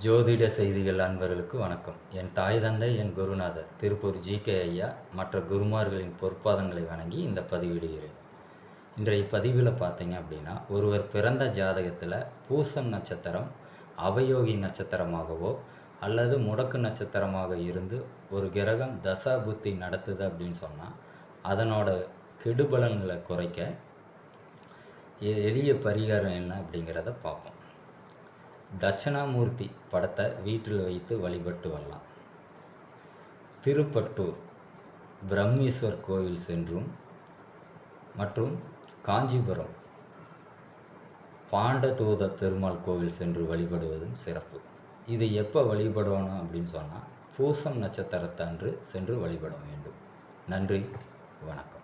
ஜோதிட செய்திகள் அன்பர்களுக்கு வணக்கம். என் தாய் தந்தை, என் குருநாதர் திருப்பூர் ஜி.கே. ஐயா மற்ற குருமார்களின் பொற்பாதங்களை வணங்கி இந்த பதிவிடுகிறேன். இன்றைய பதிவில் பார்த்தீங்க அப்படின்னா, ஒருவர் பிறந்த ஜாதகத்தில் பூசம் நட்சத்திரம் அவயோகி நட்சத்திரமாகவோ அல்லது முடக்கு நட்சத்திரமாக இருந்து ஒரு கிரகம் தசா புத்தி நடத்துது அப்படின்னு சொன்னால் அதனோட கெடுபலன்களை குறைக்க எளிய பரிகாரம் என்ன அப்படிங்கிறத பார்ப்போம். தட்சணாமூர்த்தி படத்தை வீட்டில் வைத்து வழிபட்டு வரலாம். திருப்பட்டூர் பிரம்மீஸ்வர் கோவில் சென்றும் மற்றும் காஞ்சிபுரம் பாண்டதூத பெருமாள் கோவில் சென்று வழிபடுவதும் சிறப்பு. இது எப்போ வழிபடணும் அப்படின்னு சொன்னால் பூசம் நட்சத்திரத்தன்று சென்று வழிபட வேண்டும். நன்றி, வணக்கம்.